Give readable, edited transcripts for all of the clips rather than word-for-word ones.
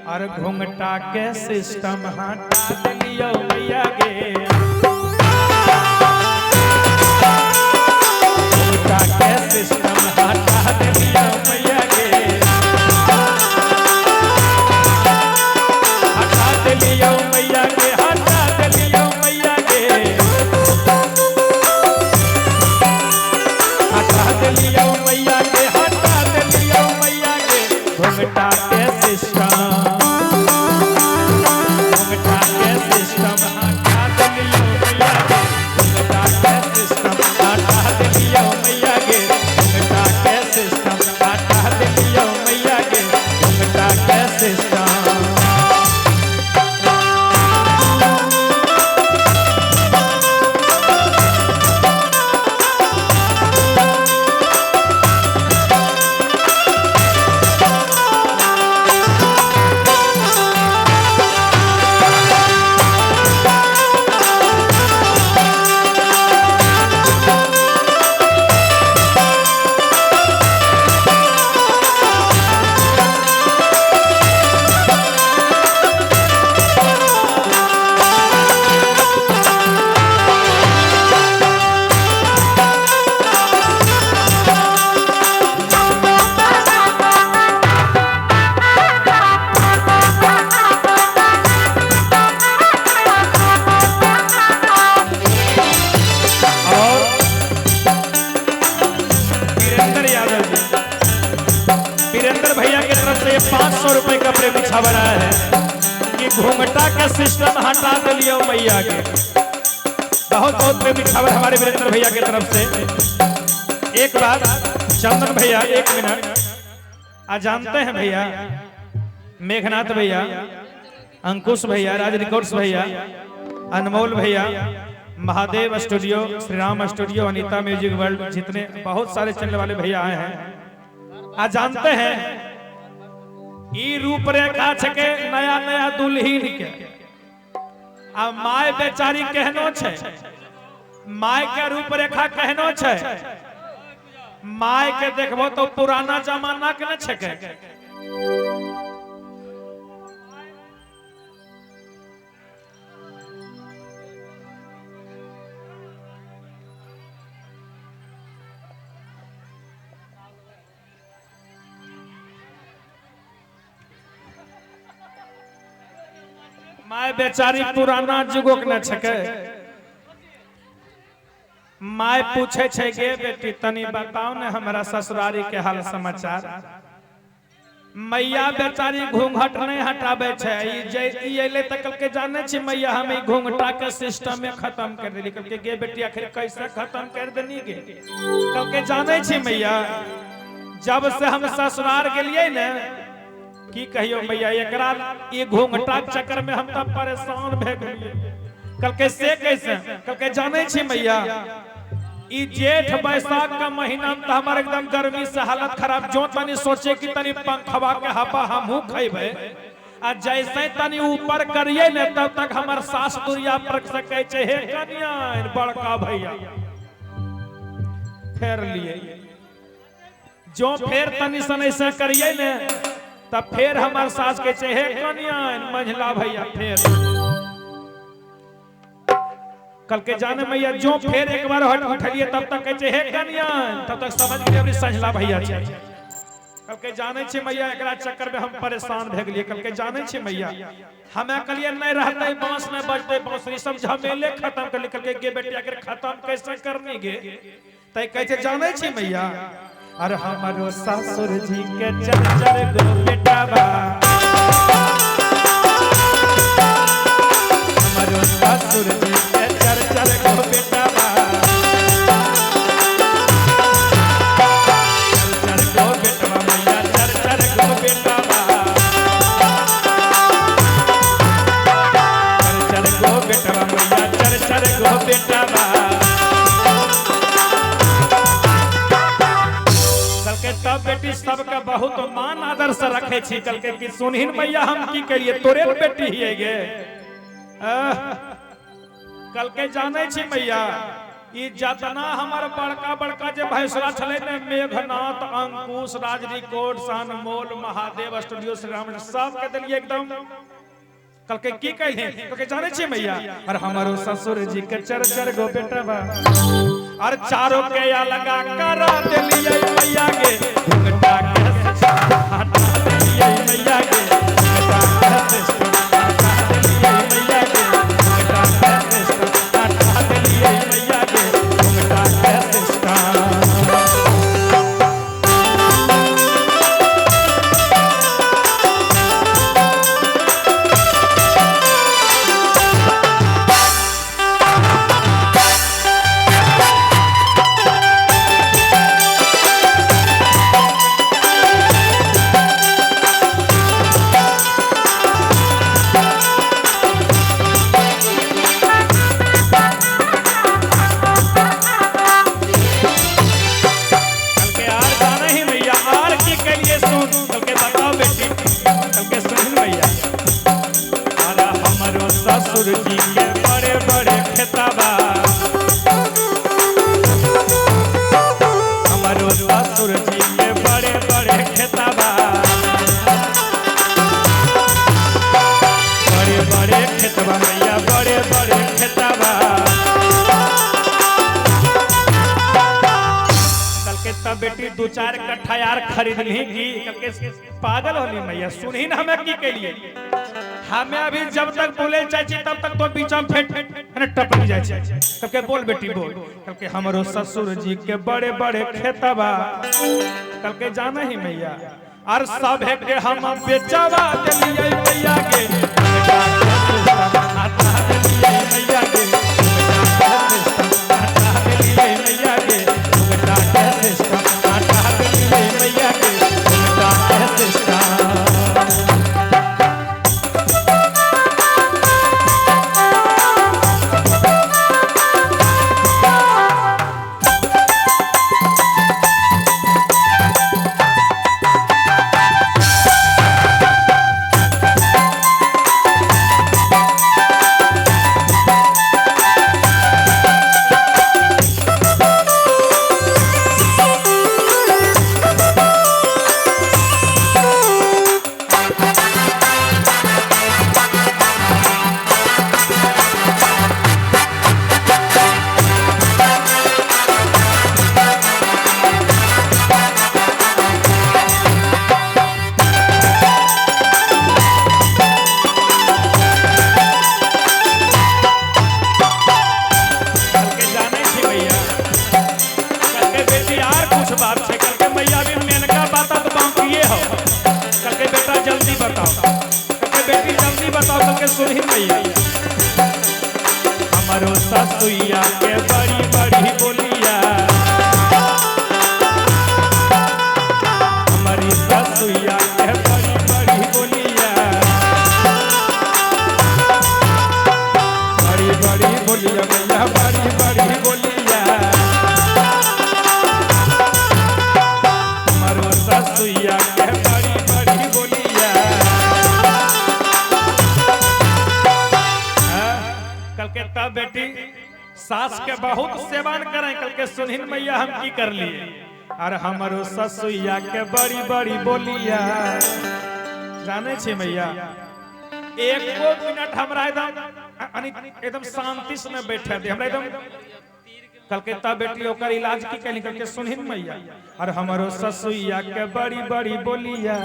और घूंघटा के सिस्टम हटा दिलियो मैया गे, घूंघटा के सिस्टम हटा दिलियो मैया गे, हटा दिलियो मैया गे, हटा दिलियो मैया गे, हटा दिलियो मैया गे, हटा दिलियो मैया गे, घूंघटा के सिस्टम, घूंघटा के सिस्टम हटा दिलियो मैया गे, घूंघटा के सिस्टम हटा दिलियो मैया गे, घूंघटा के सिस्टम हटा दिलियो मैया गे, घूंघटा के सिस्टम। भैया की तरफ से 500 रुपए का प्रेम छावरा है कि घूंघटा का सिस्टम हटा दिलियो मैया के। बहुत बहुत प्रेम छावर हमारे वीरेंद्र भैया की तरफ से। एक बात चंदन भैया, 1 मिनट। आज जानते हैं भैया, मेघनाथ भैया, अंकुश भैया, राज रिकॉर्ड्स भैया, अनमोल भैया, Mahadev studio, Shri Ram studio, Anita music world, जितने बहुत सारे चैनल वाले भैया आए हैं। आज जानते हैं ई रूपरेखा छके नया नया दुल्हीन के। आ माय बेचारी कहनो छे, माय के रूपरेखा कहनो छे, माय के देखबो तो पुराना जमाना के न छके। माय बेचारी पुराना जुगो के न छके। माय पूछे छे गे बेटी तनी बताओ ने हमरा ससुरारी के हाल समाचार। मैया बेचारी घूंघट नहीं हटाबे छे। ई एले त कल के जाने छी मैया हम ई घूंघटा के सिस्टम में खत्म कर देली। कल के गे बेटी आखिर कैसे खत्म कर देनी गे। कल के जाने छी मैया जब से हम ससुराल गेलिए ने की कहियो मैया एकरा ये घूंघटा चक्कर में हम तब परेशान भे गेलिए। कल के से कैसे कल के जाने छी मैया ई जेठ बैसाख का महीना में तो हमारे एकदम गर्मी से हालत खराब। जो तनी सोचे कि तनी पंखवा के हवा हमहू खइबे आ जैसे तनी ऊपर करिए ने तब तक हमार सास दुरिया पर सके छे। हे कन्या बड़का भैया फेर लिए जो फेर तनी सन ऐसे करिए ने तब फिर हमार सास के चाहे कन्या मंझला भैया फेर कल के जाने मैया जो फिर एक बार हट उठलिए तब तक कहे हे कन्या तब तक समझ के अपनी संझला भैया छे। कल के जाने छे मैया एकरा चक्कर में हम परेशान भ गेलिए। कल के जाने छे मैया हमें कलिए नहीं रहते बांस में बजते बांसुरी सब झमेले खत्म कर कल के गे बेटी अगर खत्म कैसे करनी गे तय कहते जाने छे मैया अरे हमारो ससुर जी के चर गो बेटावा हमारो ससुर जी के चर गो बेटावा चर गो बेटावा मैया चर गो बेटावा चर गो बेटावा मैया चर गो बेटावा। तब बेटी सबका बहुत मान आदर से रखे छी। कल के कि सुनहिन मैया हम की करिए तोरे बेटी हिए गे। कल के जाने छी मैया ई जतना हमार बड़का बड़का जे भैंसरा छले ने मेघनाथ अंकुश राज रिकॉर्ड अनमोल महादेव स्टूडियो श्री राम सब के दिलिए एकदम कल के की कहे तो के जाने छी मैया और हमारो ससुर जी के चर गो बेटा बा और चारों के या लगा करा दिलिए मैया के घुंघटा के हटा दिलिए मैया के घुंघटा के हटा दिलिए मैया के घुंघटा के हटा दिलिए मैया के घुंघटा के ससुर जी के बड़े बड़े खेतबा हमारो ससुर जी के बड़े बड़े खेतबा बड़े बड़े खेतबा मैया बड़े बड़े खेतबा कल के तब बेटी 2-4 कट्ठा यार खरीद ली कल के पागल होली मैया सुनही ना हमें की के लिए हमें अभी जब तक बोले चाची तब तक तो बीच में फेंट है टपक जाए तब के बोल बेटी बोल कल के हमारो ससुर जी के बड़े बड़े खेतबा कल के जाना ही मैया और सब है के हम बेचवा दिलिए मैया के हटा दिलिए मैया के हटा दिलिए मैया के हटा दिलिए मैया के हमारो ससुइया के बड़ी बड़ी बोलिया हमारी ससुइया के बड़ी बड़ी बोलिया बड़ी बड़ी बोलिया मैया बड़ी बड़ी बोलिया हमारो ससुइया के बड़ी बड़ी बोलिया कल के तब बेटी सास के बहुत सेवन करें कल के सुनिन मैया हम की कर लिए और हमारो ससुइया के बड़ी बड़ी बोलिया जाने छे मैया एको मिनट हमरा एकदम शांति से बैठे दे हमरा एकदम कल के तब बेटी ओकर इलाज की कल के सुनिन मैया और हमारो ससुइया के बड़ी बड़ी बोलिया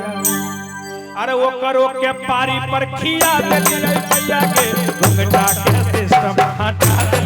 अरे वो करो के पारी पर खिया दिलिए मैया के घुंघटा के सिस्टम हटा